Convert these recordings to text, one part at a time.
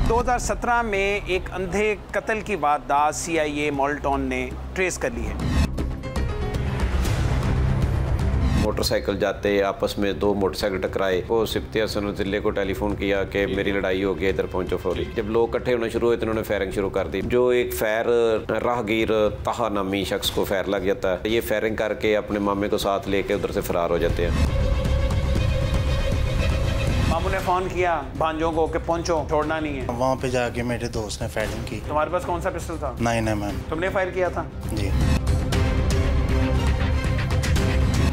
2017 में एक अंधे कत्ल की वारदात CIA मॉल्टन ने ट्रेस कर ली है। मोटरसाइकिल जाते आपस में दो मोटरसाइकिल टकराए। वो सिप्ती हसन जिले को टेलीफोन किया कि मेरी लड़ाई हो गई, इधर पहुंचो फौरी। जब लोग इकट्ठे होने शुरू हुए तो उन्होंने फायरिंग शुरू कर दी। जो एक फायर राहगीर ताहा नामी शख्स को फायर लग जाता है। ये फायरिंग करके अपने मामे को साथ लेके उधर से फरार हो जाते हैं। मामू ने फोन किया भांजों को कि पहुंचो, छोड़ना नहीं है। वहाँ पे जाके मेरे दोस्त ने फायरिंग की। तुम्हारे पास कौन सा पिस्टल था? 9mm। तुमने फायर किया था? जी।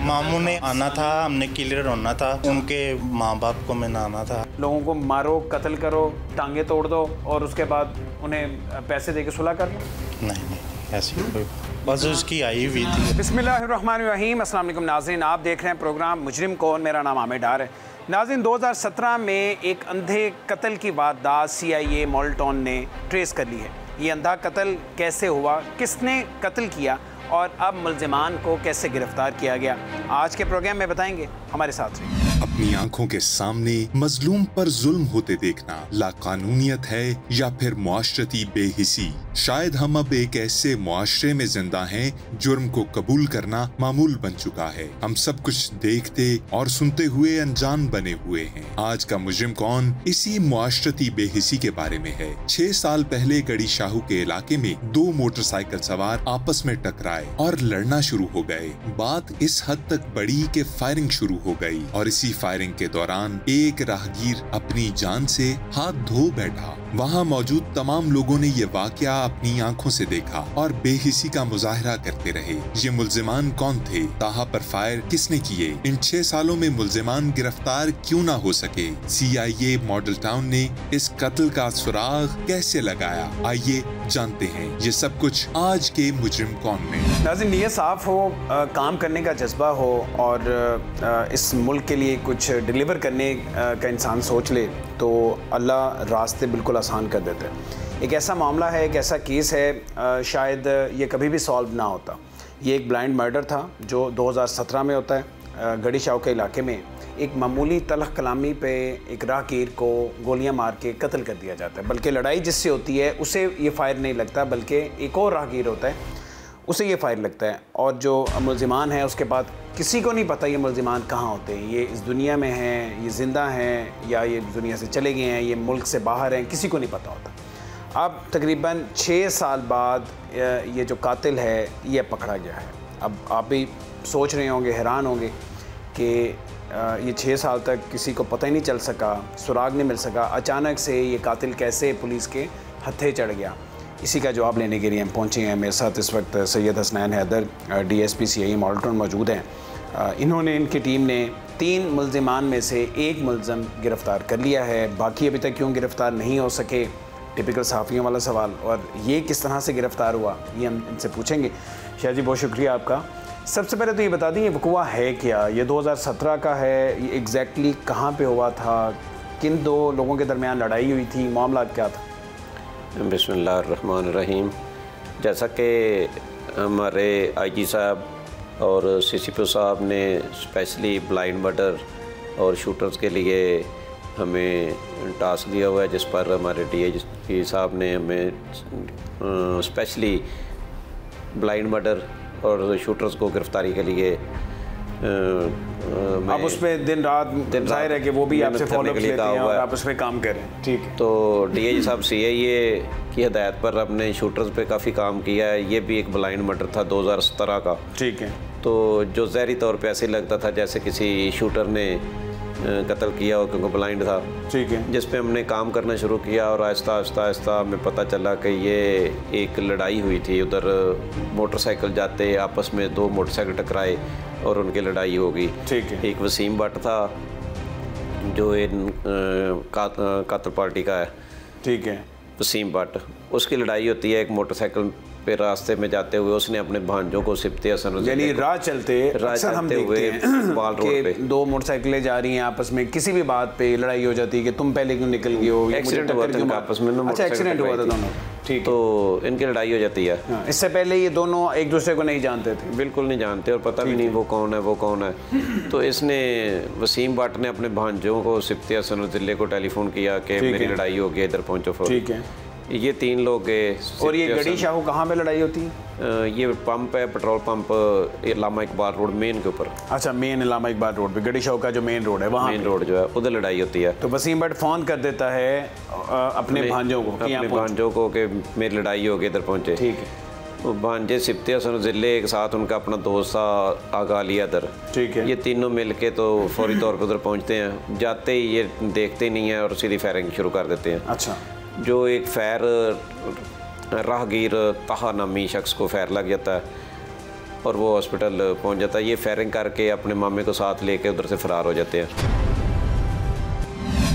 मामू ने आना था, हमने क्लियर होना था, उनके माँ बाप को मनाना था। लोगों को मारो, कत्ल करो, टांगे तोड़ दो और उसके बाद उन्हें पैसे दे के सुलह कर लो? नहीं, ऐसी कोई बस उसकी आई हुई थी। बिस्मिल्लाहिर्रहमानिर्रहीम। अस्सलाम वालेकुम नाज़रीन, आप देख रहे हैं प्रोग्राम मुजरिम कौन। मेरा नाम आमिर डार है। नाज़रीन, 2017 में एक अंधे कत्ल की वारदात CIA मॉल्टन ने ट्रेस कर ली है। ये अंधा कत्ल कैसे हुआ, किसने कत्ल किया और अब मुल्ज़िमान को कैसे गिरफ्तार किया गया, आज के प्रोग्राम में बताएंगे। हमारे साथ रहिए। अपनी आंखों के सामने मजलूम पर जुल्म होते देखना लाकानूनियत है या फिर मुआशरती बेहिसी। शायद हम अब एक ऐसे मुआशरे में जिंदा हैं जुर्म को कबूल करना मामूल बन चुका है। हम सब कुछ देखते और सुनते हुए अनजान बने हुए हैं। आज का मुजरिम कौन इसी मुआशरती बेहिसी के बारे में है। 6 साल पहले गड़ी शाहू के इलाके में 2 मोटरसाइकिल सवार आपस में टकराए और लड़ना शुरू हो गए। बात इस हद तक बढ़ी कि फायरिंग शुरू हो गई और इसी फायरिंग के दौरान एक राहगीर अपनी जान से हाथ धो बैठा। वहाँ मौजूद तमाम लोगों ने ये वाकया अपनी आंखों से देखा और बेहिसी का मुजाहरा करते रहे। ये मुल्जिमान कौन थे? ताहा पर फायर किसने किए? इन 6 सालों में मुल्जिमान गिरफ्तार क्यों ना हो सके? CIA मॉडल टाउन ने इस कत्ल का सुराग कैसे लगाया? आइए जानते हैं ये सब कुछ आज के मुजरिम कौन में। नाज़रीन, नीयत साफ हो, काम करने का जज्बा हो और इस मुल्क के लिए कुछ डिलीवर करने का इंसान सोच ले तो अल्लाह रास्ते बिल्कुल आसान कर देता है। एक ऐसा मामला है, एक ऐसा केस है, शायद ये कभी भी सॉल्व ना होता। ये एक ब्लाइंड मर्डर था जो 2017 में होता है। गड़ी शाह के इलाके में एक मामूली तलख कलामी पे एक राहगीर को गोलियां मार के कत्ल कर दिया जाता है। बल्कि लड़ाई जिससे होती है उसे ये फायर नहीं लगता, बल्कि एक और राहगीर होता है उसे ये फायर लगता है। और जो मुल्जिमान है उसके बाद किसी को नहीं पता ये मुल्जिमान कहाँ होते हैं, ये इस दुनिया में हैं, ये ज़िंदा हैं या ये दुनिया से चले गए हैं, ये मुल्क से बाहर हैं, किसी को नहीं पता होता। अब तकरीबन 6 साल बाद ये जो कातिल है ये पकड़ा गया है। अब आप भी सोच रहे होंगे, हैरान होंगे कि ये 6 साल तक किसी को पता ही नहीं चल सका, सुराग नहीं मिल सका। अचानक से ये कातिल कैसे पुलिस के हत्थे चढ़ गया, इसी का जवाब लेने के लिए हम पहुँचे हैं। मेरे साथ इस वक्त सैयद हसनैन हैदर DSP CIA मॉल्टन मौजूद हैं। इन्होंने, इनकी टीम ने 3 मुल्जिमान में से 1 मुल्ज़िम गिरफ़्तार कर लिया है। बाकी अभी तक क्यों गिरफ़्तार नहीं हो सके, टिपिकल सहाफ़ियों वाला सवाल, और ये किस तरह से गिरफ़्तार हुआ ये हम इनसे पूछेंगे। शाह जी, बहुत शुक्रिया आपका। सबसे पहले तो ये बता दें ये वक़ुआ है क्या? ये 2017 का है, ये एग्जैक्टली कहाँ पे हुआ था, किन 2 लोगों के दरमियान लड़ाई हुई थी, मामला क्या था? बिस्मिल्लाहिर्रहमानिर्रहीम। जैसा कि हमारे IG साहब और CCPO साहब ने स्पेशली ब्लाइंड मर्डर और शूटर्स के लिए हमें टास्क दिया हुआ है, जिस पर हमारे DSP साहब ने हमें स्पेशली ब्लाइंड मर्डर और शूटर्स को गिरफ्तारी के लिए आप उस पर दिन रात जाहिर है कि वो भी आपसे फॉलो लेते हैं और आप उस पर काम करें। ठीक है। तो DIG साहब CIA की हदायत पर हमने शूटर्स पे काफ़ी काम किया है। ये भी एक ब्लाइंड मर्डर था 2017 का। ठीक है। तो जो ज़हरी तौर पे ऐसे लगता था जैसे किसी शूटर ने कत्ल किया हो, क्योंकि ब्लाइंड था। ठीक है। जिस पे हमने काम करना शुरू किया और आहिस्ता आहिस्ता आहिस्ता हमें पता चला कि ये एक लड़ाई हुई थी। उधर मोटरसाइकिल जाते आपस में 2 मोटरसाइकिल टकराए और उनकी लड़ाई हो गई। ठीक है। एक वसीम भट्ट था जो इन कातिल पार्टी का है। ठीक है। वसीम भट्ट, उसकी लड़ाई होती है एक मोटरसाइकिल पे रास्ते में जाते हुए उसने अपने भांजों को सिप्ती हसन यानी राह चलते हम देखते हैं बाल रोड पे 2 मोटरसाइकिलें जा रही हैं आपस में, किसी भी बात पे लड़ाई हो जाती है कि तुम पहले क्यों निकल गए हो, एक्सीडेंट हुआ था आपस में। अच्छा, एक्सीडेंट हुआ था दोनों। तो इनकी लड़ाई हो जाती है। हाँ, इससे पहले ये दोनों एक दूसरे को नहीं जानते थे? बिल्कुल नहीं जानते और पता भी नहीं वो कौन है वो कौन है। तो इसने वसीम भट्ट ने अपने भांजों को सिफ्ती हसन और जिले को टेलीफोन किया कि मेरी लड़ाई हो गई, इधर पहुँचो फौरन। ठीक है। ये 3 लोग गए। और ये गड़ी शाहू कहाँ पे लड़ाई होती है? ये पंप है, petrol pump Allama Iqbal road main के ऊपर। अच्छा, मेन इलामा इकबाल रोड पे, गड़ी शाहू का जो मेन रोड है वहाँ मेन रोड जो है उधर लड़ाई होती है। तो वसीम भट्ट फ़ोन कर देता है अपने भांजों को कि अपने भांजों को कि मेरी लड़ाई हो गई, इधर पहुँचे। ठीक है। वो भांजे सिफ्ती हसन जिले एक साथ उनका अपना दोस्त था आगा अली अदर। ठीक है। ये तीनों मिल के तो फौरी तौर पर उधर पहुँचते हैं। जाते ही ये देखते ही नहीं है और सीधी फायरिंग शुरू कर देते हैं। अच्छा। जो एक फायर राहगीर ताहा नामी शख्स को फायर लग जाता है और वो हॉस्पिटल पहुंच जाता है। ये फायरिंग करके अपने मामे को साथ लेके उधर से फरार हो जाते हैं।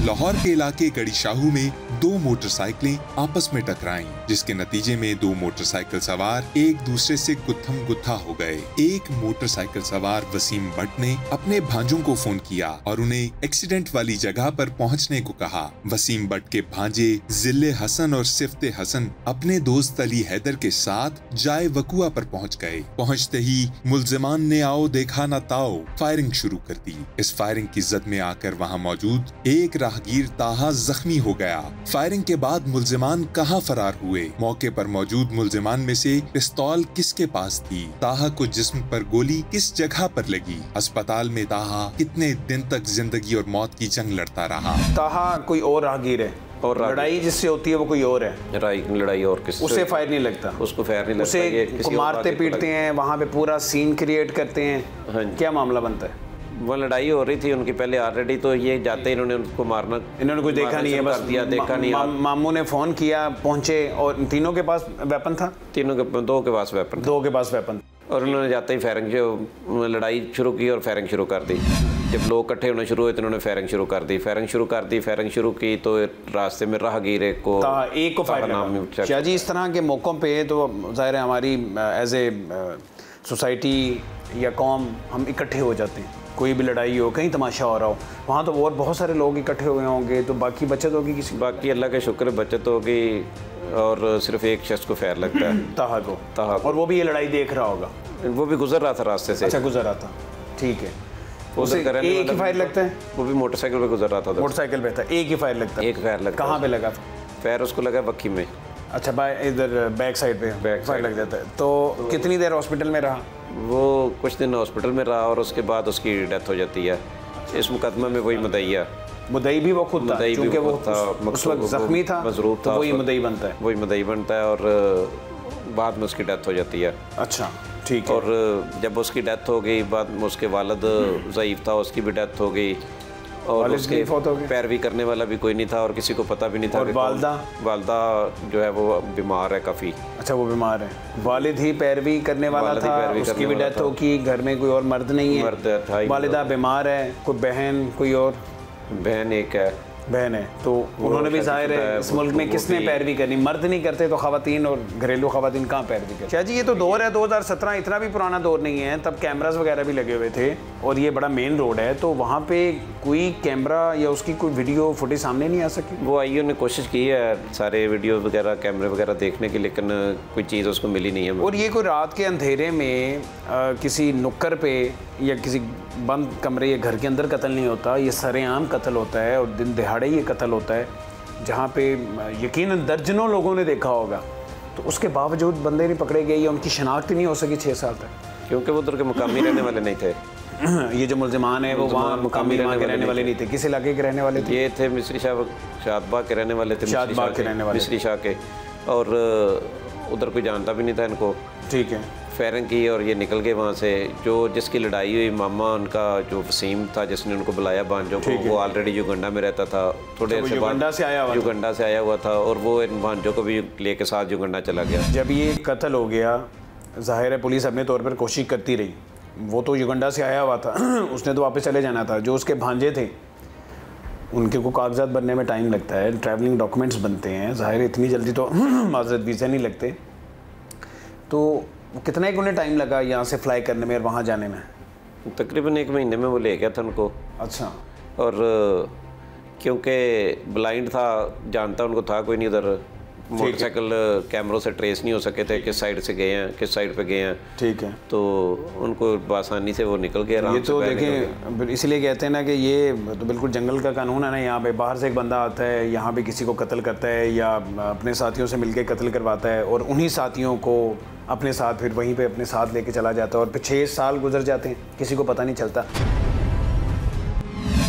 लाहौर के इलाके गड़ी शाहू में 2 मोटरसाइकिलें आपस में टकराईं, जिसके नतीजे में 2 मोटरसाइकिल सवार एक दूसरे से गुत्थम गुत्था हो गए। एक मोटरसाइकिल सवार वसीम भट्ट ने अपने भांजों को फोन किया और उन्हें एक्सीडेंट वाली जगह पर पहुंचने को कहा। वसीम भट्ट के भांजे जिले हसन और सिफ्ते हसन अपने दोस्त अली हैदर के साथ जाए वकुआ पर पहुंच गए। पहुंचते ही मुलजिमान ने आओ देखा ना ताओ फायरिंग शुरू कर दी। इस फायरिंग की जद में आकर वहाँ मौजूद एक राहगीर ताहा जख्मी हो गया। फायरिंग के बाद मुलजिमान कहां फरार हुए? मौके पर मौजूद मुलजिमान में से पिस्तौल किसके पास थी? ताहा को जिस्म पर गोली किस जगह पर लगी? अस्पताल में ताहा कितने दिन तक जिंदगी और मौत की जंग लड़ता रहा? ताहा कोई और राहगीर है और लड़ाई जिससे होती है वो कोई और है। लड़ाई और किससे? उसे फायर नहीं लगता। उसको फायर नहीं लगता। उसे मारते पीटते हैं, वहाँ पे पूरा सीन क्रिएट करते हैं। हाँ, क्या मामला बनता है? वो लड़ाई हो रही थी उनकी पहले ऑलरेडी, तो ये जाते इन्होंने उनको मारना, इन्होंने कुछ देखा नहीं है, बस दिया देखा नहीं। मामू ने फोन किया, पहुंचे और तीनों के पास वेपन था। तीनों के 2 के पास वेपन। 2 के पास वेपन। और उन्होंने जाते ही फायरिंग जो लड़ाई शुरू की और फायरिंग शुरू कर दी। जब लोग इकट्ठे होने शुरू हुए तो उन्होंने फायरिंग शुरू की तो रास्ते में राहगीर एक को फायर लगा। शाह जी, इस तरह के मौक़ों पे तो ज़ाहिर है हमारी एज ए सोसाइटी या कौम हम इकट्ठे हो जाते हैं। कोई भी लड़ाई हो, कहीं तमाशा हो रहा हो, वहाँ तो और बहुत सारे लोग इकट्ठे हुए होंगे, तो बाकी बचत होगी किसी? बाकी अल्लाह के शुक्र बचत होगी और सिर्फ एक शख्स को फायर लगता है, ताहा को। और वो भी ये लड़ाई देख रहा होगा? वो भी गुजर रहा था रास्ते से। अच्छा, गुजर रहा था। ठीक है। उसे एक ही फायर लगता है? वो भी मोटरसाइकिल पे गुजर रहा था। मोटरसाइकिल पे था, एक ही फायर लगता है? एक फायर लगता है। कहाँ पे लगा फायर? उसको लगा बक्की में। अच्छा, इधर बैक साइड पे फायर लग जाता है। तो कितनी देर हॉस्पिटल में रहा? वो कुछ दिन हॉस्पिटल में रहा और उसके बाद उसकी डेथ हो जाती है। इस मुकदमे में वही मुद्दई भी वो खुद था, क्योंकि वो उस वक्त जख्मी था, मजरूब था, वही मुद्दई बनता है। वही मुद्दई बनता है और बाद में उसकी डेथ हो जाती है। अच्छा, ठीक है। और जब उसकी डेथ हो गई, बाद में उसके वालिद ज़ईफ़ था, उसकी भी डेथ हो गई और उसके पैरवी करने वाला भी कोई नहीं था और किसी को पता भी नहीं था। और वालदा जो है वो बीमार है काफ़ी। अच्छा, वो बीमार है। वालिद ही पैरवी करने वाला था, उसकी भी डेथ होगी। घर में कोई और मर्द नहीं है, मर्द था। वालिदा बीमार है। कोई बहन? कोई और बहन? एक है बहन है। तो उन्होंने भी ज़ाहिर है इस मुल्क में किसने पैरवी करनी? मर्द नहीं करते तो ख़वातीन और घरेलू ख़वातीन कहाँ पैरवी करती? शाह जी, ये तो दौर है 2017, इतना भी पुराना दौर नहीं है। तब कैमरास वगैरह भी लगे हुए थे और ये बड़ा मेन रोड है, तो वहाँ पे कोई कैमरा या उसकी कोई वीडियो फुटेज सामने नहीं आ सकी? वो आईओ ने कोशिश की है सारे वीडियो वगैरह कैमरे वगैरह देखने की, लेकिन कोई चीज़ उसको मिली नहीं है। और ये कोई रात के अंधेरे में किसी नुक्कर पे या किसी बंद कमरे या घर के अंदर कत्ल नहीं होता, ये सरेआम कत्ल होता है और दिन दिहाड़े ये कत्ल होता है, जहाँ पे यकीनन दर्जनों लोगों ने देखा होगा। तो उसके बावजूद बंदे नहीं पकड़े गए या उनकी शनाख्त नहीं हो सकी 6 साल तक, क्योंकि वो उधर के मुकामी रहने वाले नहीं थे। ये जो मुलजिमान है वो वहाँ मुकामी रहने वाले नहीं थे। किस इलाके के रहने वाले थे? ये थे मिस्री शाह, शादबाग के रहने वाले थे। शादबाग के रहने वाले, मिस्री शाह के। और उधर कोई जानता भी नहीं था इनको। ठीक है। फायरिंग की और ये निकल गए वहाँ से। जो जिसकी लड़ाई हुई, मामा उनका जो वसीम था जिसने उनको बुलाया भांजों को, वो ऑलरेडी युगंडा में रहता था। थोड़े से युगंडा से आया हुआ था और वो इन भांजों को भी लेके साथ युगंडा चला गया। जब ये कत्ल हो गया, जाहिर है पुलिस अपने तौर पर कोशिश करती रही। वो तो युगंडा से आया हुआ था, उसने तो वापस चले जाना था। जो उसके भांजे थे उनके को कागजात बनने में टाइम लगता है, ट्रैवलिंग डॉक्यूमेंट्स बनते हैं, ज़ाहिर इतनी जल्दी तो माज़रत वीज़ा नहीं लगते। तो कितना एक उन्हें टाइम लगा यहाँ से फ्लाई करने में और वहाँ जाने में? तकरीबन 1 महीने में वो ले गया था उनको। अच्छा। और क्योंकि ब्लाइंड था, जानता उनको था कोई नहीं उधर, मोटरसाइकिल कैमरों से ट्रेस नहीं हो सके थे किस साइड से गए हैं, किस साइड पे गए हैं। ठीक है, तो उनको आसानी से वो निकल गए। ये तो देखें, इसलिए कहते हैं ना कि ये तो बिल्कुल जंगल का कानून है ना। यहाँ पे बाहर से एक बंदा आता है, यहाँ पे किसी को कत्ल करता है या अपने साथियों से मिलकर कत्ल करवाता है और उन्हीं साथियों को अपने साथ फिर वहीं पे अपने साथ लेके चला जाता है और फिर 6 साल गुजर जाते हैं, किसी को पता नहीं चलता।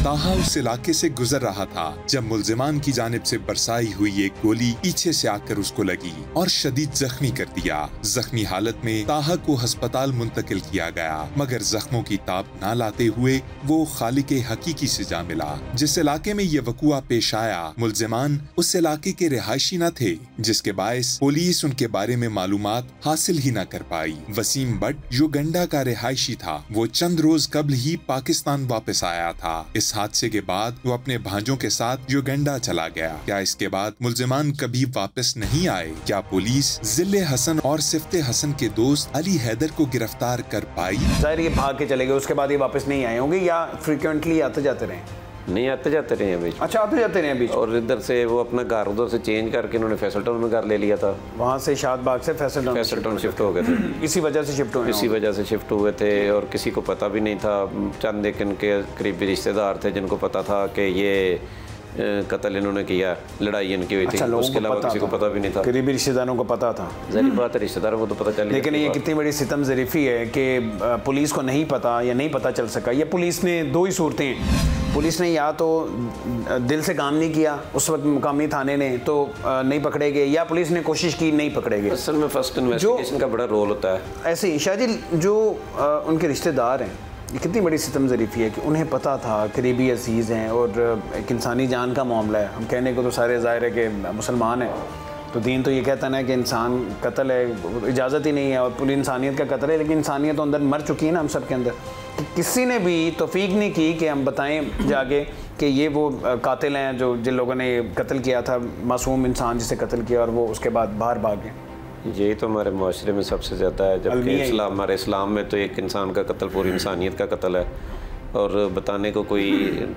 ताहा उस इलाके से गुजर रहा था जब मुल्जिमान की जानिब से बरसाई हुई एक गोली पीछे से आकर उसको लगी और शदीद जख्मी कर दिया। जख्मी हालत में ताहा को अस्पताल मुंतकिल किया गया, मगर जख्मों की ताब न लाते हुए वो खालिक हकीकी से जा मिला। जिस इलाके में ये वकुआ पेश आया, मुल्जिमान उस इलाके के रिहायशी न थे, जिसके बायस पुलिस उनके बारे में मालूमात हासिल ही न कर पाई। वसीम बट युगंडा का रिहायशी था। वो चंद रोज कबल ही पाकिस्तान वापस आया था। इस हादसे के बाद वो अपने भांजों के साथ युगंडा चला गया। क्या इसके बाद मुल्जिमान कभी वापस नहीं आए? क्या पुलिस जिले हसन और सिफ्ते हसन के दोस्त अली हैदर को गिरफ्तार कर पाई? जाहिर ये भाग के चले गए, उसके बाद ये वापस नहीं आए होंगे या फ्रीक्वेंटली आते जाते रहे? नहीं, आते जाते रहे हैं बीच। अच्छा, आते जाते रहे हैं बीच। और इधर से वो अपना घर उधर से चेंज करके उन्होंने फैसल टाउन में घर ले लिया था। वहाँ से शादबाग से फैसल टाउन शिफ्ट हो गए थे। इसी वजह से शिफ्ट हुए? इसी वजह से शिफ्ट हुए थे और किसी को पता भी नहीं था। चंद एक इनके करीबी रिश्तेदार थे जिनको पता था कि ये कत्ल इन्होंने किया, लड़ाई इनकी हुई थी। अच्छा, उसके अलावा किसी को पता भी नहीं था। करीबी रिश्तेदारों को पता था। ज़ाहिर बात है, रिश्तेदारों को तो पता चल। लेकिन ये कितनी बड़ी सितम ज़रीफ़ी है कि पुलिस को नहीं पता या नहीं पता चल सका। ये पुलिस ने 2 ही सूरतें हैं। पुलिस ने या तो दिल से काम नहीं किया उस वक्त मुकामी थाने ने तो नहीं पकड़े गए, या पुलिस ने कोशिश की नहीं पकड़े गए। असल में फर्स्ट इन्वेस्टिगेशन का बड़ा रोल होता है। ऐसे ही शायद जो उनके रिश्तेदार हैं, ये कितनी बड़ी सितम ज़रीफ़ी है कि उन्हें पता था करीबी अजीज़ हैं और एक इंसानी जान का मामला है। हम कहने को तो सारे ज़ाहिर है कि मुसलमान हैं, तो दीन तो ये कहता है कि इंसान कत्ल है, इजाज़त ही नहीं है और पूरी इंसानियत का कत्ल है। लेकिन इंसानियत तो अंदर मर चुकी है ना हम सब के अंदर। कि किसी ने भी तौफीक नहीं की कि हम बताएं जाके कि ये वो कातिल हैं जो जिन लोगों ने कत्ल किया था, मासूम इंसान जिसे कत्ल किया और वो उसके बाद बाहर भागे। यही तो हमारे माशरे में सबसे ज़्यादा है। जबकि हमारे इस्लाम में तो एक इंसान का कत्ल पूरी इंसानियत का कत्ल है और बताने को कोई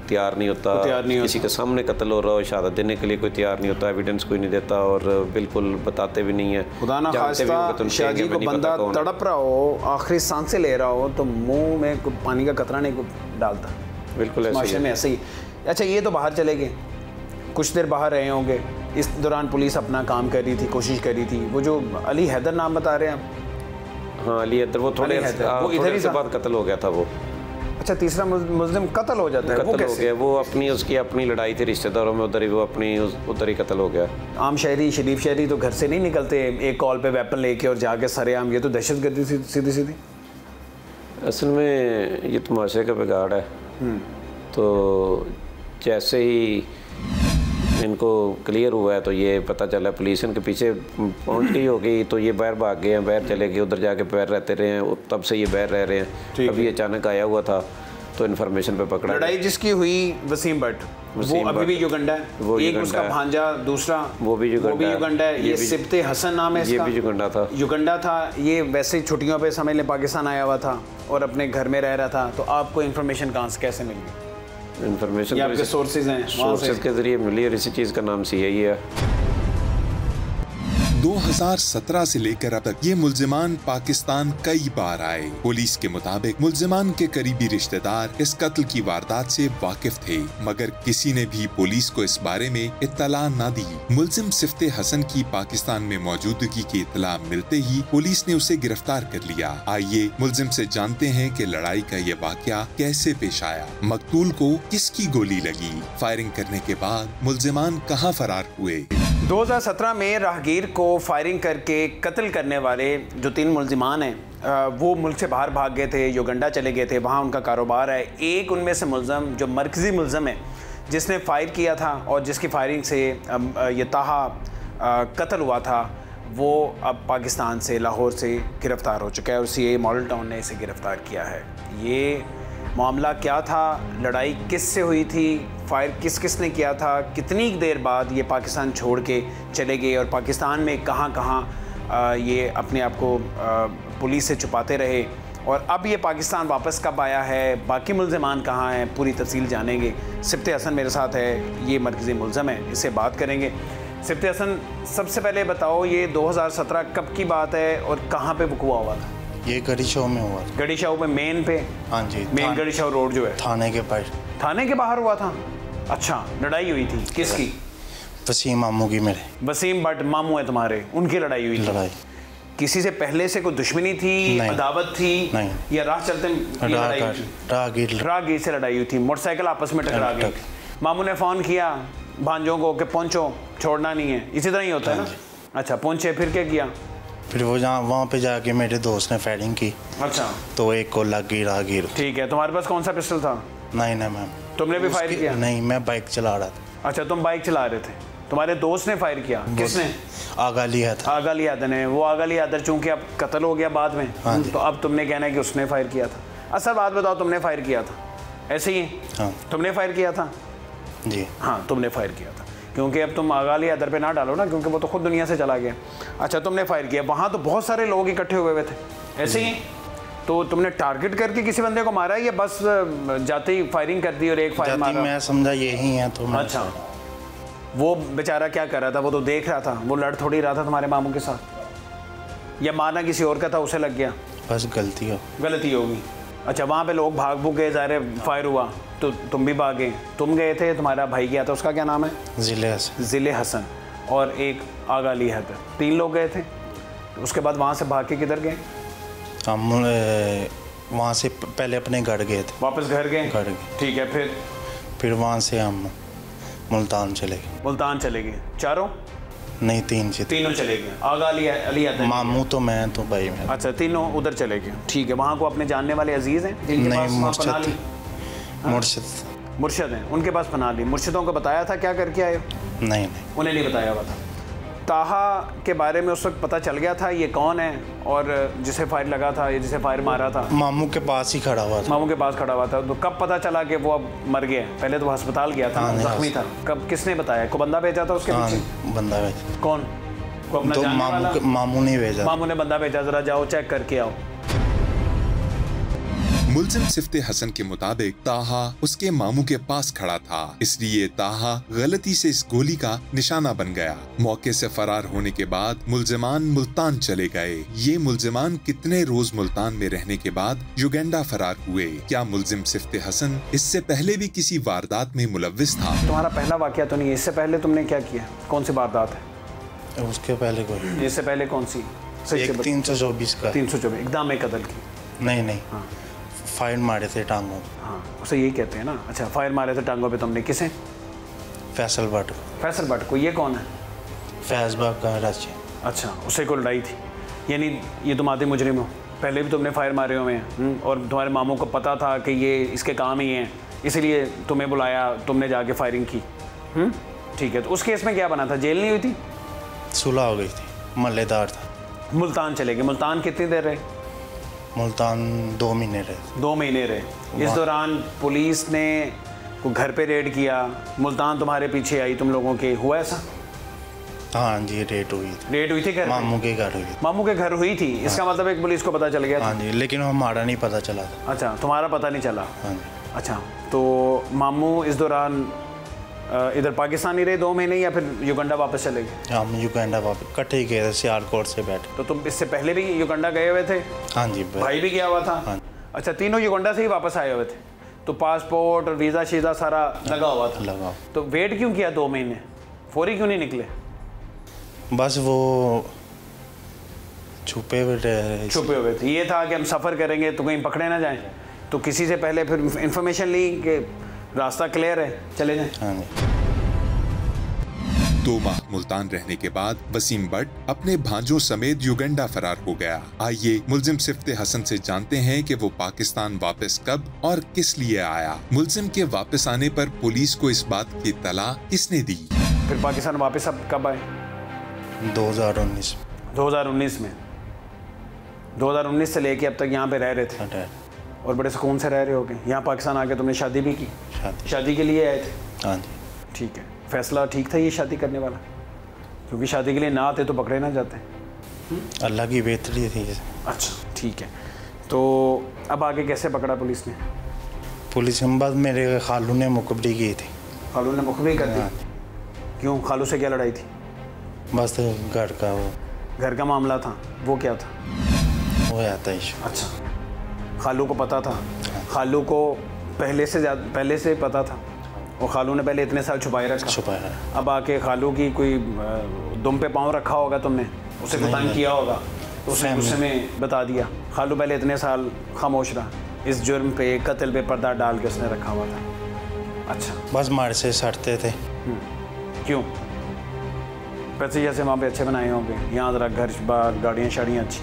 तैयार नहीं होता। किसी के सामने कत्ल हो रहा हो, शहादत देने के लिए कोई तैयार नहीं होता, एविडेंस कोई नहीं देता और बिल्कुल बताते भी नहीं है। खुदा ना खास्ता शादी को बंदा तड़प रहा हो, आखिरी सांसें ले रहा हो, तो मुंह में पानी का कतरा नहीं डालता। बिल्कुल माशरे में ऐसे ही। अच्छा, ये तो बाहर चले गए, कुछ देर बाहर रहे होंगे। इस दौरान पुलिस अपना काम कर रही थी, कोशिश कर रही थी। वो जो अली हैदर नाम बता रहे हैं आप? हाँ, अली हैदर, वो थोड़े इधर ही से बाद कत्ल हो गया था वो। अच्छा, तीसरा मुस्लिम कत्ल हो जाता है? कत्ल हो गया वो, उसकी अपनी लड़ाई थी रिश्तेदारों में, उधर ही वो उधर ही कत्ल हो गया। आम शहरी, शरीफ शहरी तो घर से नहीं निकलते एक कॉल पे वेपन लेके और जाके सरेआम। ये तो दहशतगर्दी सीधी सीधी। असल में ये तो माशरे का बिगाड़ है। तो जैसे ही इनको क्लियर हुआ है तो ये पता चला, पुलिस इनके पीछे पहुंच गई होगी, तो ये बाहर भाग गए हैं, बाहर चले गए, उधर जाके बाहर रहते रहे हैं, तब से ये बाहर रह रहे हैं। अभी अचानक आया हुआ था तो इन्फॉर्मेशन पे पकड़ा। लड़ाई जिसकी हुई वसीम बट, वो अभी भी युगंडा है। वो एक उसका भांजा, दूसरा वो भी युगंडा है। ये सिफ्ते हसन नाम है इसका। ये भी युगंडा था। ये वैसे छुट्टियों पे समझ लें पाकिस्तान आया हुआ था और अपने घर में रह रहा था। तो आपको इन्फॉर्मेशन कहाँ से कैसे मिल गई? इन्फॉर्मेशन आपके सोर्सेज हैं, सोर्सेज के जरिए मिली और इसी चीज़ का नाम CIA है। 2017 से लेकर अब तक ये मुल्जिमान पाकिस्तान कई बार आए। पुलिस के मुताबिक मुल्जिमान के करीबी रिश्तेदार इस कत्ल की वारदात से वाकिफ थे, मगर किसी ने भी पुलिस को इस बारे में इत्तला न दी। मुल्जिम सिफ्ते हसन की पाकिस्तान में मौजूदगी की इत्तला मिलते ही पुलिस ने उसे गिरफ्तार कर लिया। आइए मुल्जिम से जानते हैं कि लड़ाई का ये वाकया कैसे पेश आया, मकतूल को किसकी गोली लगी, फायरिंग करने के बाद मुल्जिमान कहाँ फरार हुए। 2017 में राहगीर को फायरिंग करके कत्ल करने वाले जो 3 मुल्जिमान हैं वो मुल्क से बाहर भाग गए थे, युगंडा चले गए थे, वहाँ उनका कारोबार है। एक उनमें से मुल्ज़म जो मरकज़ी मुल्ज़म है जिसने फायर किया था और जिसकी फायरिंग से ये ताहा कत्ल हुआ था, वो अब पाकिस्तान से, लाहौर से गिरफ़्तार हो चुका है और CIA मॉडल टाउन ने इसे गिरफ़्तार किया है। ये मामला क्या था, लड़ाई किस से हुई थी, फायर किस ने किया था, कितनी देर बाद ये पाकिस्तान छोड़ के चले गए और पाकिस्तान में कहाँ कहाँ ये अपने आप को पुलिस से छुपाते रहे और अब ये पाकिस्तान वापस कब आया है, बाकी मुल्ज़िमान कहाँ हैं, पूरी तफसील जानेंगे। सिफ्ते हसन मेरे साथ है, ये मरकज़ी मुल्ज़म है, इससे बात करेंगे। सिफ्ते हसन, सबसे पहले बताओ ये 2017 कब की बात है और कहाँ पे वक़ूआ हुआ था? ये गढ़ी शाह में हुआ था। गढ़ी शाह पे मेन पे? हाँ जी, मेन गढ़ी शाह रोड जो है थाने के पास। थाने के बाहर हुआ था? अच्छा, लड़ाई हुई थी किसकी? वसीम मामू की मेरे। वसीम बट मामू है तुम्हारे, उनकी लड़ाई हुई थी? लड़ाई किसी से पहले से कोई दुश्मनी थी, अदावत थी? नहीं। या राह चलते राहगीर से लड़ाई हुई थी? मोटरसाइकिल आपस में टकरा गई, मामू ने फ़ोन किया भांजों को कि पहुंचो, छोड़ना नहीं है, इसी तरह ही होता है ना? अच्छा, पहुंचे, फिर क्या किया? फिर वो वहाँ पे जाके मेरे दोस्त ने फायरिंग की। अच्छा, तो एक को लग गई राहगीर। ठीक है, तुम्हारे पास कौन सा पिस्टल था? नहीं मैम। तुमने भी फायर किया? नहीं, मैं बाइक चला रहा था। अच्छा, तुम बाइक चला रहे थे, तुम्हारे दोस्त ने फायर किया? किसने? आगा लिया था। आगा लियादर ने। वो आगा लियादर चूंकि अब कत्ल हो गया बाद में, हाँ तो अब तुमने कहना है कि उसने फायर किया था। असल बात बताओ, तुमने फायर किया था ऐसे ही? हाँ। तुमने फायर किया था? जी हाँ, तुमने फायर किया था, क्योंकि अब तुम आगा लियादर पे ना डालो ना, क्योंकि वो तो खुद दुनिया से चला गया। अच्छा, तुमने फायर किया, वहाँ तो बहुत सारे लोग इकट्ठे हुए थे ऐसे ही? तो तुमने टारगेट करके किसी बंदे को मारा या बस जाते ही फायरिंग कर दी और एक फायर मारा? मैं समझा यही है तो। अच्छा, वो बेचारा क्या कर रहा था? वो तो देख रहा था, वो लड़ थोड़ी रहा था तुम्हारे मामू के साथ? या मारना किसी और का था, उसे लग गया? बस गलती होगी। अच्छा, वहाँ पे लोग भाग भूग गए, ज़ाहिर फायर हुआ तो तुम भी भागे? तुम गए थे, तुम्हारा भाई गया था, उसका क्या नाम है? ज़िले हसन और एक आगा लियादर, 3 लोग गए थे। उसके बाद वहाँ से भाग के किधर गए? हम वहाँ से पहले अपने घर गए थे। वापस घर गए? ठीक है, फिर वहाँ से हम मुल्तान चले गए। मुल्तान चले गए चारों? नहीं, 3 से। तीनों चले गए। आगा लियादर, मामू तो मैं तो भाई मैं। अच्छा, तीनों उधर चले गए। ठीक है, वहाँ को अपने जानने वाले अजीज़ हैं? नहीं, मुर्शद हैं, उनके पास पनाह ली। मुर्शदों को बताया था क्या करके आए? नहीं, उन्हें नहीं बताया हुआ था। ताहा के बारे में उस वक्त पता चल गया था ये कौन है और जिसे फायर लगा था, ये जिसे फायर मारा था? मामू के पास ही खड़ा हुआ था। मामू के पास खड़ा हुआ था। तो कब पता चला कि वो अब मर गया? पहले तो वो अस्पताल गया था, जख्मी था। कब, किसने बताया? को बंदा भेजा था उसके पीछे? बंदा भेजा। कौन? को अपना जानने वाला? मामू ने भेजा। मामू ने बंदा भेजा, जरा जाओ चेक करके आओ। मुल्जिम सिफ्ते हसन के मुताबिक ताहा उसके मामू के पास खड़ा था, इसलिए ताहा गलती से इस गोली का निशाना बन गया। मौके से फरार होने के बाद मुल्जिमान मुल्तान चले गए। ये मुल्जिमान कितने रोज मुल्तान में रहने के बाद युगांडा फरार हुए? क्या मुल्जिम सिफ्ते हसन इससे पहले भी किसी वारदात में मुलव्विस था? तुम्हारा पहला वाकया तो नहीं है, इससे पहले तुमने क्या किया? कौन सी वारदात है? उसके पहले कोई? इससे पहले कौन सी? 324 का। 324 इक़दाम कत्ल की? नहीं। हाँ। फायर मारे थे टांगों। हाँ, उसे यही कहते हैं ना। अच्छा, फायर मारे थे टांगों पे तुमने, किसे? फैसल भट्ट। फैसल भट्ट को? ये कौन है? फैजबाग का राज्य। अच्छा, उससे कोई लड़ाई थी? यानी ये तुम आते मुजरिम हो, पहले भी तुमने फायर मारे हुए हैं और तुम्हारे मामू को पता था कि ये इसके काम ही हैं, इसीलिए तुम्हें बुलाया, तुमने जाके फायरिंग की। ठीक है, तो उस केस में क्या बना था? जेल नहीं हुई थी? सुलह हो गई थी, मल्लेदार था। मुल्तान चले गए। मुल्तान कितनी देर रहे? मुल्तान 2 महीने रहे। 2 महीने रहे। इस दौरान पुलिस ने घर पे रेड किया, मुल्तान तुम्हारे पीछे आई तुम लोगों के, हुआ ऐसा? हाँ जी, रेड हुई थी। रेड हुई थी घर? मामू के घर हुई थी। मामू के घर हुई थी? इसका मतलब एक पुलिस को पता चल गया था? हाँ जी, लेकिन हमारा नहीं पता चला था। अच्छा, तुम्हारा पता नहीं चला? हाँ जी। अच्छा, तो मामू इस दौरान इधर पाकिस्तान ही रहे 2 महीने या फिर युगांडा वापस चले गए? हम युगांडा वापस इकट्ठे ही गए थे, सियालकोट से बैठे। तो तुम इससे पहले भी युगांडा गए हुए थे? हाँ जी, भाई भी गया हुआ था? हाँ। अच्छा, तीनों युगांडा से ही वापस आए हुए थे, तो पासपोर्ट और वीज़ा शीज़ा सारा लगा हुआ था? लगा। तो वेट क्यों किया 2 महीने? फौरी क्यों नहीं निकले? बस वो छुपे हुए थे। ये था कि हम सफ़र करेंगे तो कहीं पकड़े ना जाएं, तो किसी से पहले फिर इंफॉर्मेशन ली कि रास्ता क्लियर है, चले जाएं। हाँ जी। 2 माह मुल्तान रहने के बाद वसीम बट अपने भांजों समेत युगांडा फरार हो गया। आइए मुल्जिम सिफ्ते हसन से जानते हैं कि वो पाकिस्तान वापस कब और किस लिए आया। मुल्जिम के वापस आने पर पुलिस को इस बात की इत्तला किसने दी? फिर पाकिस्तान वापस अब कब आए? 2019। 2019 में? 2019 से लेके अब तक यहाँ पे रह रहे थे और बड़े सुकून से रह रहे हो गए? यहाँ पाकिस्तान आके तुमने शादी भी की? शादी के लिए आए थे? हाँ जी। ठीक है, फैसला ठीक था ये शादी करने वाला? क्योंकि शादी के लिए ना आते तो पकड़े ना जाते। अल्लाह की बेहतरी थी। अच्छा, ठीक है, तो अब आगे कैसे पकड़ा पुलिस ने? पुलिस के बाद मेरे खालू ने मुखबरी की थी। खालू ने मुखबरी कर दी? क्यों, खालू से क्या लड़ाई थी? बस घर का घर का मामला था, वो क्या था? वो आता इशू। अच्छा, खालू को पता था? खालू को पहले से पता था? और खालू ने पहले इतने साल छुपाए रखा? अब आके खालू की कोई दुम पे पाँव रखा होगा तुमने, उसे तंग किया होगा, उसने गुस्से में बता दिया। खालू पहले इतने साल खामोश रहा, इस जुर्म पे, कत्ल पे पर्दा डाल के उसने रखा हुआ था। अच्छा, बस मार से सटते थे। क्यों? पैसे जैसे वहाँ पे अच्छे बनाए होंगे, यहाँ ज़रा घर बार गाड़ियाँ शाड़ियाँ अच्छी,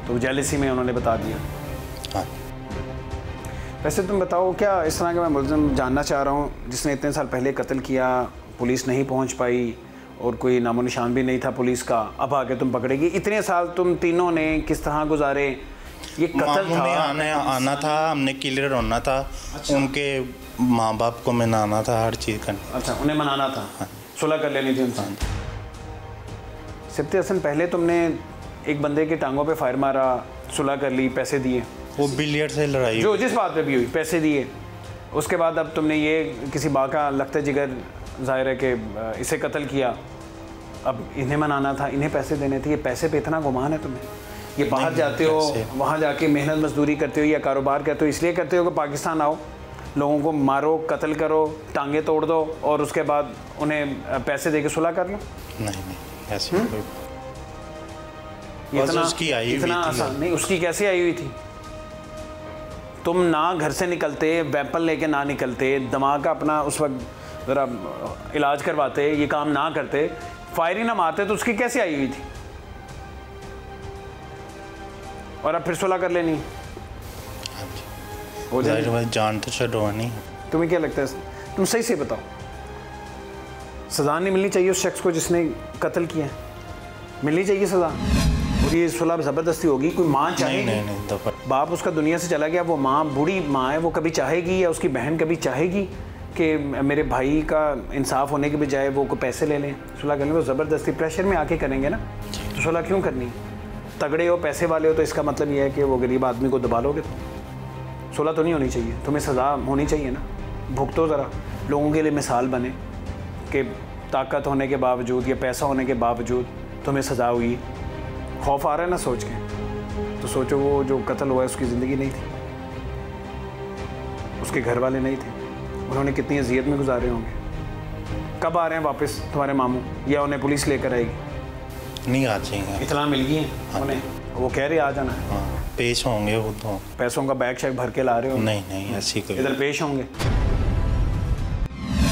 तो जेलसी में उन्होंने बता दिया। हाँ। वैसे तुम बताओ, क्या इस तरह का मैं मुल्ज़िम जानना चाह रहा हूँ जिसने इतने साल पहले कत्ल किया, पुलिस नहीं पहुँच पाई और कोई नामो निशान भी नहीं था पुलिस का, अब आके तुम पकड़ेगी? इतने साल तुम तीनों ने किस तरह गुजारे? ये कत्ल था, आना था, हमने क्लियर होना था। अच्छा। उनके माँ बाप को मनाना था, हर चीज़ करनी। अच्छा, उन्हें मनाना था। हाँ। सुलह कर लेनी थी उनसे। सिफ्ते हसन, पहले तुमने एक बंदे के टांगों पे फायर मारा, सुलह कर ली, पैसे दिए, वो बिलियर्ड से लड़ाई जो जिस बात पे भी हुई, पैसे दिए, उसके बाद अब तुमने ये किसी बात का लगता जिगर जाहिर है कि इसे कत्ल किया, अब इन्हें मनाना था, इन्हें पैसे देने थे। ये पैसे पे इतना गुमान है तुम्हें? ये बाहर जाते हो, वहाँ जाके मेहनत मजदूरी करते हो या कारोबार करते हो, इसलिए करते हो कि पाकिस्तान आओ, लोगों को मारो, कत्ल करो, टांगे तोड़ दो और उसके बाद उन्हें पैसे दे के सुलह कर लो? नहीं, ऐसे कोई इतना आसान नहीं। उसकी कैसे आई हुई थी? तुम ना घर से निकलते, वेपन लेके ना निकलते, दिमाग का अपना उस वक्त ज़रा इलाज करवाते, ये काम ना करते, फायर ही ना मारते, तो उसकी कैसे आई हुई थी? और अब फिर सुलह कर लेनी हो जाए, जान तो छुड़वानी। तुम्हें क्या लगता है? तुम सही से बताओ, सज़ा नहीं मिलनी चाहिए उस शख्स को जिसने कत्ल किया है? मिलनी चाहिए सज़ा? और ये सुलह ज़बरदस्ती होगी? कोई माँ चाहेगी? नहीं, बाप उसका दुनिया से चला गया, वो माँ बूढ़ी माँ है, वो कभी चाहेगी या उसकी बहन कभी चाहेगी कि मेरे भाई का इंसाफ होने के बजाय वो को पैसे ले लें, सुलह कर लें? वो ज़बरदस्ती प्रेशर में आके करेंगे ना, तो सुलह क्यों करनी? तगड़े हो, पैसे वाले हो, तो इसका मतलब ये है कि वो गरीब आदमी को दबा लोगे? तो सुलह तो नहीं होनी चाहिए, तुम्हें सज़ा होनी चाहिए ना। भुगतो ज़रा, लोगों के लिए मिसाल बने कि ताकत होने के बावजूद या पैसा होने के बावजूद तुम्हें सज़ा हुई। खौफ आ रहा है ना सोच के? तो सोचो, वो जो कत्ल हुआ है उसकी ज़िंदगी नहीं थी, उसके घर वाले नहीं थे, उन्होंने कितनी अजियत में गुजारे होंगे। कब आ रहे हैं वापस तुम्हारे मामू, या उन्हें पुलिस लेकर आएगी? नहीं आ जाएंगे, इतना मिल गई है उन्हें, वो कह रहे आ जाना है। हाँ, पेश होंगे वो तो। पैसों का बैग शैग भर के ला रहे हो? नहीं, ऐसी कोई। इधर पेश होंगे।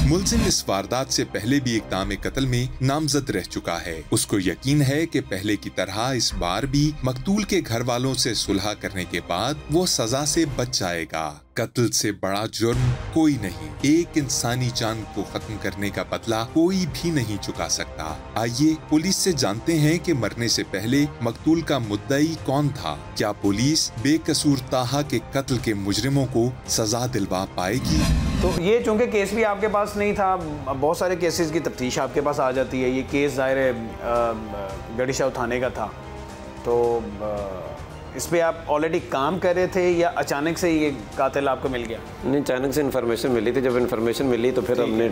मुल्जिम इस वारदात से पहले भी इक़दाम कत्ल में नामजद रह चुका है। उसको यकीन है कि पहले की तरह इस बार भी मकतूल के घर वालों से सुलह करने के बाद वो सजा से बच जाएगा। कत्ल से बड़ा जुर्म कोई नहीं, एक इंसानी जान को खत्म करने का बदला कोई भी नहीं चुका सकता। आइए पुलिस से जानते हैं कि मरने से पहले मकतूल का मुद्दई कौन था। क्या पुलिस बेकसूर ताहा के कत्ल के मुजरिमों को सजा दिलवा पाएगी? तो ये चूँकि केस भी आपके पास नहीं था, बहुत सारे केसेस की तफ्तीश आपके पास आ जाती है। ये केस ज़ाहिर है गड़ीशा थाने का था, तो इस पे आप ऑलरेडी काम कर रहे थे या अचानक से ये कातिल आपको मिल गया? नहीं, अचानक से इन्फॉर्मेशन मिली थी। जब इन्फॉर्मेशन मिली तो फिर हमने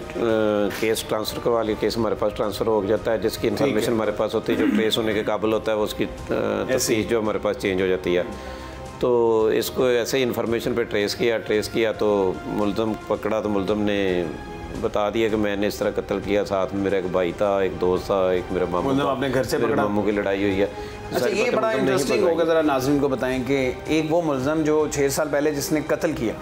केस ट्रांसफ़र करवा लिया। केस हमारे पास ट्रांसफ़र हो जाता है, जिसकी इन्फॉर्मेशन हमारे पास होती है, जो ट्रेस होने के काबिल होता है, वो उसकी तफ्तीश जो हमारे पास चेंज हो जाती है। तो इसको ऐसे ही इन्फॉर्मेशन पे ट्रेस किया तो मुल्ज़म पकड़ा, तो मुल्ज़म ने बता दिया कि मैंने इस तरह कत्ल किया, साथ में मेरा एक भाई था, एक दोस्त था, एक मेरा मामू था, अपने घर से मेरे मामू की लड़ाई हुई है। अच्छा, ये बड़ा इंटरेस्टिंग होगा, ज़रा नाज़रीन को बताएं कि एक वो मुल्ज़म जो 6 साल पहले जिसने कत्ल किया,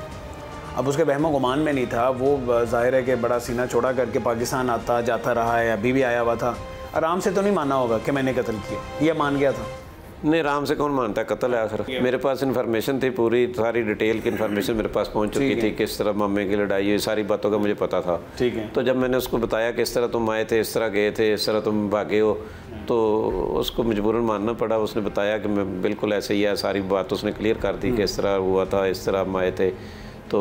अब उसके बहमो गुमान में नहीं था, वो ज़ाहिर है कि बड़ा सीना चौड़ा करके पाकिस्तान आता जाता रहा है, अभी भी आया हुआ था, आराम से तो नहीं माना होगा कि मैंने कत्ल किया, ये मान गया था? नहीं, आराम से कौन मानता है, कत्ल है आखिर। मेरे पास इन्फॉर्मेशन थी, पूरी सारी डिटेल की इन्फॉर्मेशन मेरे पास पहुंच चुकी थी, किस तरह मम्मी की लड़ाई हुई, सारी बातों का मुझे पता था। ठीक है। तो जब मैंने उसको बताया कि इस तरह तुम आए थे, इस तरह गए थे, इस तरह तुम भागे हो, तो उसको मजबूरन मानना पड़ा। उसने बताया कि मैं बिल्कुल ऐसे ही है, सारी बात उसने क्लियर कर दी कि इस तरह हुआ था, इस तरह हम आए थे, तो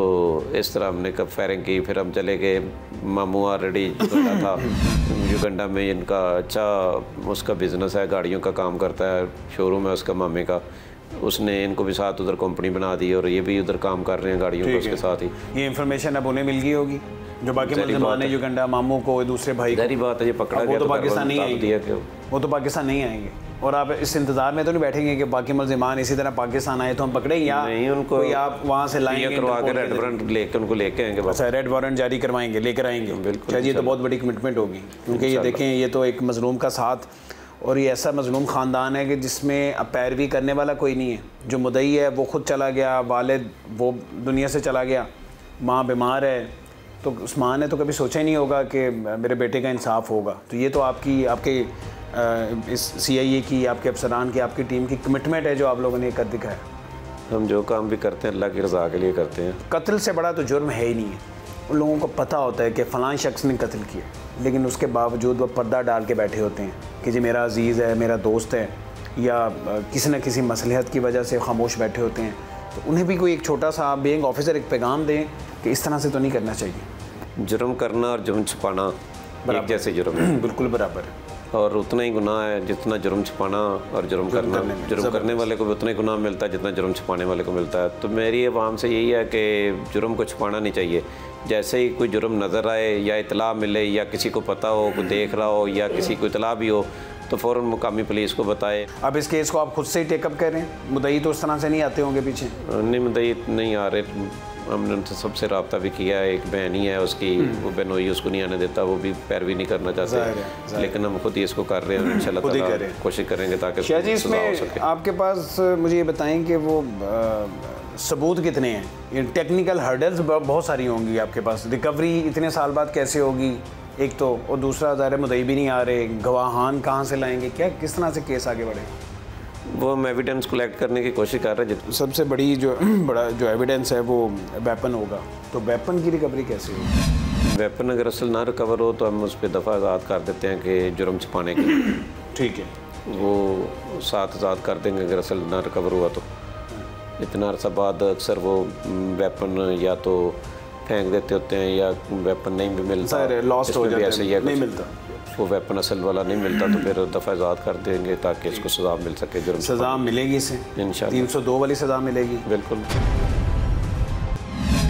इस तरह हमने कब फायरिंग की। फिर हम चले गए, मामू ऑलरेडी युगांडा था, युगांडा में इनका अच्छा उसका बिज़नेस है, गाड़ियों का काम करता है, शोरूम है उसका मामे का, उसने इनको भी साथ उधर कंपनी बना दी और ये भी उधर काम कर रहे हैं गाड़ियों के उसके साथ ही। ये इन्फॉर्मेशन अब उन्हें मिल गई होगी जो बाकी मुल्ज़िमान है, युगंडा मामू को, दूसरे भाई को। बात है, ये पकड़ा गया तो पाकिस्तान नहीं आएंगे, वो तो पाकिस्तान नहीं आएंगे। और आप इस इंतजार में तो नहीं बैठेंगे कि बाकी मुल्ज़िमान इसी तरह पाकिस्तान आए तो हम पकड़े, या नहीं उनको आप वहाँ से लाएंगे करवा के रेड वारंट लेकर उनको लेके आएंगे। अच्छा, रेड वारंट जारी करवाएंगे, लेकर आएंगे। बिल्कुल, ये तो बहुत बड़ी कमिटमेंट होगी, क्योंकि ये देखें ये तो एक मजलूम का साथ, और ये ऐसा मजलूम ख़ानदान है कि जिसमें अब पैरवी करने वाला कोई नहीं है। जो मुदई है वो खुद चला गया, वालिद वो दुनिया से चला गया, माँ बीमार है, तो उस माँ ने तो कभी सोचा ही नहीं होगा कि मेरे बेटे का इंसाफ होगा। तो ये तो आपके इस CIA की, आपके अफसरान की, आपकी टीम की कमिटमेंट है जो आप लोगों ने कर दिखाया। हम जो काम भी करते हैं अल्लाह की रज़ा के लिए करते हैं। कत्ल से बड़ा तो जुर्म है ही नहीं है। उन लोगों को पता होता है कि फ़लाँ शख्स ने कत्ल किया, लेकिन उसके बावजूद वो पर्दा डाल के बैठे होते हैं कि जी मेरा अजीज़ है, मेरा दोस्त है, या किसी न किसी मसलहत की वजह से खामोश बैठे होते हैं। तो उन्हें भी कोई एक छोटा सा बीइंग ऑफिसर एक पैगाम दें कि इस तरह से तो नहीं करना चाहिए। जुर्म करना और जुर्म छुपाना एक जैसे जुर्म है। बिल्कुल बराबर है, और उतना ही गुनाह है जितना जुर्म छुपाना और जुर्म करना। जुर्म करने वाले को भी उतना ही गुनाह मिलता है जितना जुर्म छुपाने वाले को मिलता है। तो मेरी आवाम से यही है कि जुर्म को छुपाना नहीं चाहिए। जैसे ही कोई जुर्म नज़र आए या इतला मिले या किसी को पता हो, कोई देख रहा हो या किसी को इतला भी हो, तो फ़ौरन मुकामी पुलिस को बताए। अब इस केस को आप खुद से ही टेकअप कर रहे हैं? मुदई तो उस तरह से नहीं आते होंगे पीछे? नहीं, मुदई नहीं आ रहे। हमने उनसे सबसे रब्ता भी किया है। एक बहन ही है उसकी, वो बहनोई उसको नहीं आने देता, वो भी पैरवी नहीं करना चाहते, लेकिन हम खुद ही इसको कर रहे हैं। इंशाल्लाह ताला कोशिश करेंगे ताकि शाह जी इसमें आपके पास मुझे ये बताएं कि वो सबूत कितने हैं? ये टेक्निकल हर्डल्स बहुत सारी होंगी आपके पास। रिकवरी इतने साल बाद कैसे होगी एक तो, और दूसरा ज़ाहिर मुदई भी नहीं आ रहे, गवाहान कहाँ से लाएंगे, क्या किस तरह से केस आगे बढ़े? वो हम एविडेंस कलेक्ट करने की कोशिश कर रहे हैं। सबसे बड़ी जो एविडेंस है वो वेपन होगा, तो वेपन की रिकवरी कैसे होगी? वेपन अगर असल ना रिकवर हो तो हम उस पर दफ़ा आज़ाद कर देते हैं कि जुर्म छुपाने के। ठीक है, वो साथ आज़ाद कर देंगे अगर असल ना रिकवर हुआ तो। इतना अरसा बाद अक्सर वो वेपन या तो फेंक देते होते हैं या वेपन नहीं भी मिलता, लॉस्ट हो जाता है, नहीं मिलता, वो वेपन असल वाला नहीं मिलता, तो फिर दफ़ा आज़ाद कर देंगे ताकि इसको सज़ा मिल सके। जुर्म सज़ा मिलेगी इसे इंशाअल्लाह, 302 वाली सज़ा मिलेगी। बिल्कुल।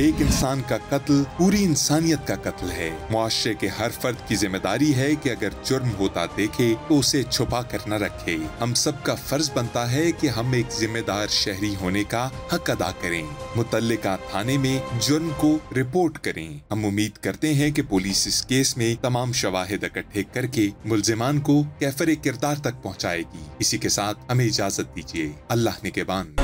एक इंसान का कत्ल पूरी इंसानियत का कत्ल है। मुआशरे के हर फर्द की जिम्मेदारी है कि अगर जुर्म होता देखे तो उसे छुपा कर न रखे। हम सब का फर्ज बनता है कि हम एक जिम्मेदार शहरी होने का हक अदा करें। मुतल्लिका थाने में जुर्म को रिपोर्ट करें। हम उम्मीद करते हैं कि पुलिस इस केस में तमाम शवाहिद इकट्ठे करके मुल्जिमान को कैफरे किरदार तक पहुँचाएगी। इसी के साथ हमें इजाजत दीजिए। अल्लाह निगहबान।